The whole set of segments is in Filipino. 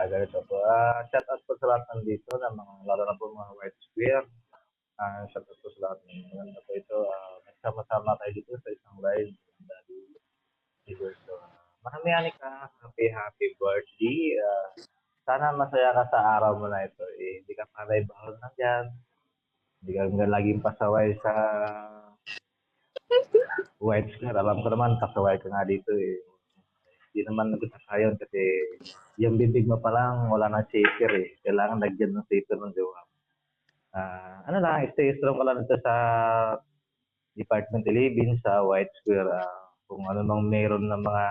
Ganito po. Shout out po sa lahat nandito ng mga lalo na po mga White Square. Shout out po sa lahat ng maganda po ito. Nagsama-sama tayo dito sa isang live. Daddy Igor. So, marami ka. Happy, happy birthday. Sana masaya ka sa araw mo na ito. Hindi ka panay bahal na dyan. Hindi ka laging pasaway sa White Square. Alam ko naman, pasaway ka nga dito eh. Hindi naman nagkakayon kasi yung bibig mo pa lang, wala nang shaker eh. Kailangan lagyan ng shaker ng jowa. Ano lang, stay strong ka lang dito sa Department 11 sa White Square. Kung ano mang meron ng mga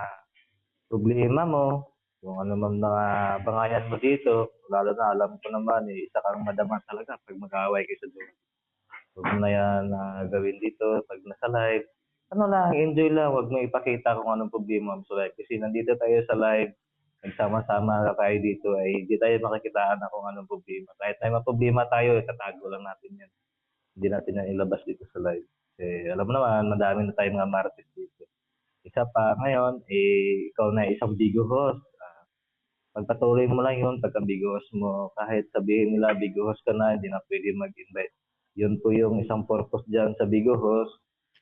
problema mo, kung ano mang mga bangayan mo dito, lalo na alam ko naman, isa kang madama talaga pag mag-aaway kayo sa jowa. Huwag mo na yan gawin dito pag nasa live. Ano lang, enjoy lang. Huwag mo ipakita kung anong problema mo sa live. Kasi nandito tayo sa live, nagsama-sama tayo dito, ay hindi tayo makikitaan na kung anong problema. Kahit may mga problema tayo, itatago lang natin yan. Hindi natin yan ilabas dito sa live. Alam mo naman, madami na tayong mga martis dito. Isa pa, ngayon, ikaw na isang bigo host. Pagpatuloy mo lang yun, pagka-bigo host mo, kahit sabihin nila bigo host ka na, hindi na pwede mag-invite. Yun po yung isang purpose dyan sa bigo host.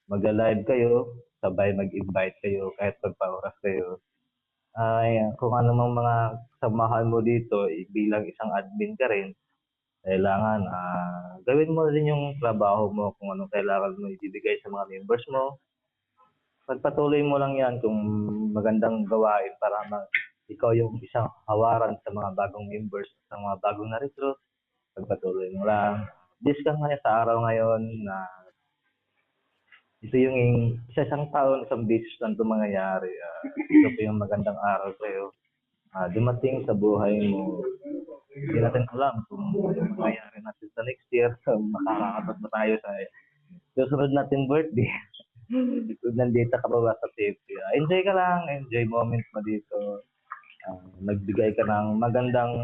Mag-live kayo, sabay mag-invite kayo, kahit pagpa-oras kayo. Kung ano mang mga samahan mo dito, bilang isang admin ka rin, kailangan gawin mo rin yung trabaho mo kung anong kailangan mo ibibigay sa mga members mo. Pagpatuloy mo lang yan kung magandang gawain para ikaw yung isang hawaran sa mga bagong members, sa mga bagong na-recruit. Pagpatuloy mo lang. This ka nga sa araw ngayon na ito yung isang taon, isang beses lang ito mangyayari. Ito po yung magandang araw sa'yo. Dumating sa buhay mo, hindi natin alam kung mangyayari natin sa next year. Makakakatot ba tayo sa susunod natin birthday. Nandito ka pa ba sa safety? Enjoy ka lang, enjoy moments mo dito. Nagbigay ka ng magandang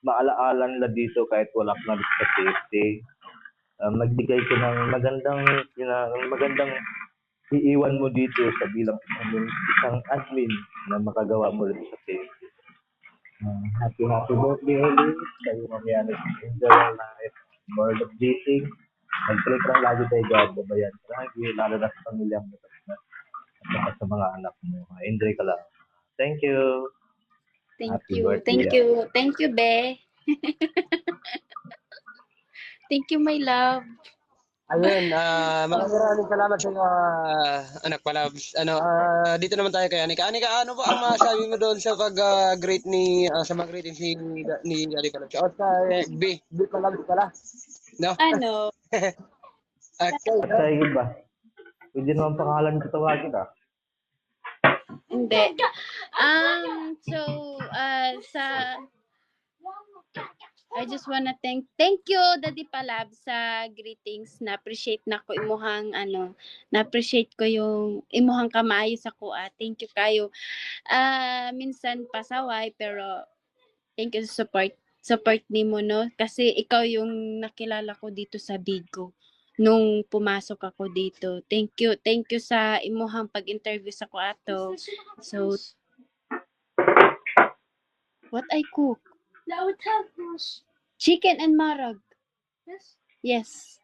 maalaala nila dito kahit wala ka na sa safety. Nagbigay ka ng magandang iiwan mo dito sa bilang isang admin na makagawa mo rin sa safety. Happy birthday ulit. Kayo mamaya enjoy your life. More of dating. Mag-pray ka lang lagi tayo God. Babayan ka lagi. Lalo na sa pamilya mo. At sa mga anak mo. Enjoy ka lang. Thank you. Thank you, Be. Thank you, my love. Ayun, maraming salamat sa iyo, anak palabs. Dito naman tayo kay Anika. Anika, ano ba ang masabi mo doon sa pag-greet sa mga greetings ni Daddy Palabs? O sa B Palabs pala? No? Ano? Okay. Sige ba? Pwede naman pangalan ko tawagin Hindi. I just wanna thank you Daddy Palab sa greetings. Na-appreciate na ko na-appreciate ko yung imuhang kamaayo sa kuha. Thank you kayo. Minsan pasaway pero thank you sa support nimo no kasi ikaw yung nakilala ko dito sa Bigo nung pumasok ako dito. Thank you sa imuhang pag-interview sa ko ato. So what I cook? Chicken and marag. Yes.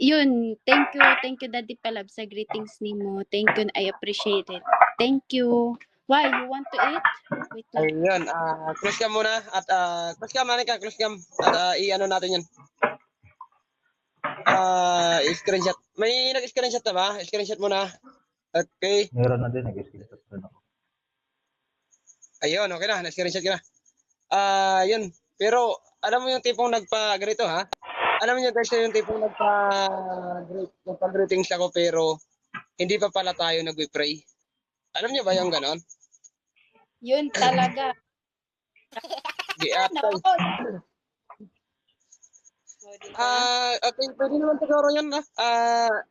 Yun, thank you Daddy Palab sa greetings nimo. Thank you, I appreciate it. Thank you. Why, you want to eat? Wait lang. Ayun, close cam muna at close cam, Anika, close cam at i-ano natin yan. Screenshot. May nag-screenshot na ba? Screenshot muna. Okay. Meron na din, nag-screenshot na ako. Ayun, okay na. Na-screenshot ka na. Yun. Pero, alam mo yung tipong nagpa-ganito, ha? Alam mo guys, yung tipong nagpa-greetings ako pero hindi pa pala tayo nag-pray. Alam niyo ba yung ganon? Yun talaga. Giatay. Okay, pwede naman siguro yun, ha?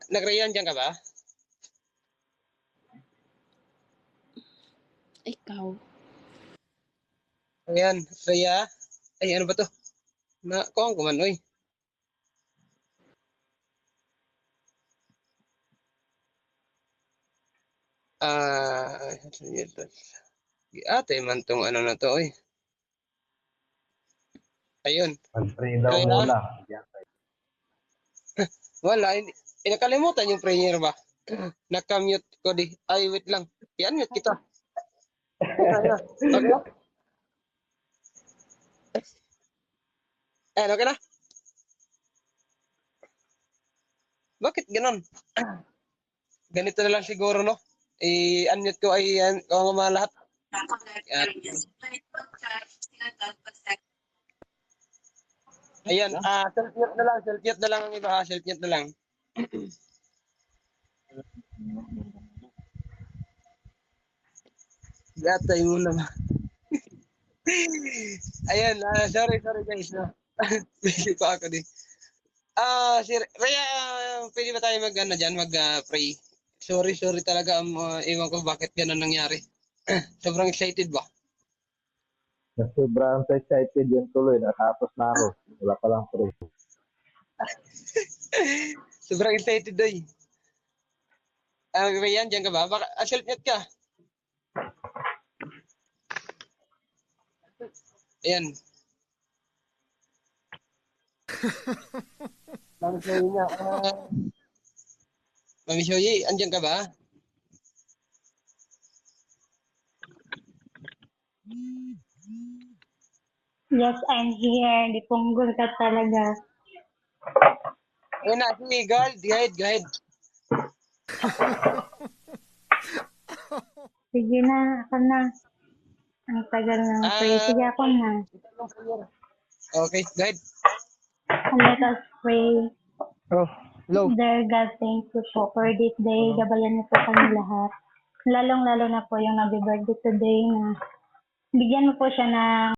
Nag-rayan dyan ka ba? Ikaw. Ayan, Rhea. Ay, ano ba to? Kuhaan ko man, oy. Ate man tong ano na to, oy. Ayun. Mag-pray daw Kaya, muna. Yan. wala. Hindi. Nakalimutan yung prayer ba? Nakamute ko di. Ay, wait lang. I-unmute kita. Ayan. Okay na? Ayan, okay na? Bakit ganon? Ganito na lang siguro, no? I-unmute ko ay ang mga lahat. Ayan. Ayan, self-mute na lang. Self-mute na lang ang iba, ha? Self-mute na lang. Gatay mo na. Ayan, sorry guys. No? Busy pa ako din. Si Rhea, pwede ba tayo mag-pray? Sorry talaga. Ewan ko bakit ganun nangyari. Sobrang excited ba? Sobrang excited yun tuloy. Natapos na ako. Wala pa lang pray. Sobrang excited doy. Rhea, dyan ka ba? Baka, self-mute ka. Ayan. Mami Shoyi niya. Mami Shoyi, andyan ka ba? Yes, I'm here. Di punggol ka talaga. Ayun na, si Gold. Guide. Sige na, ako na. Ang tagal ng pray. Sige, ako na. Okay, guide. Let us pray. Oh, hello. Dear God, thank you po for this day. Gabayan niyo po kami lahat. Lalong-lalo na po yung nag-birthday today na bigyan mo po siya ng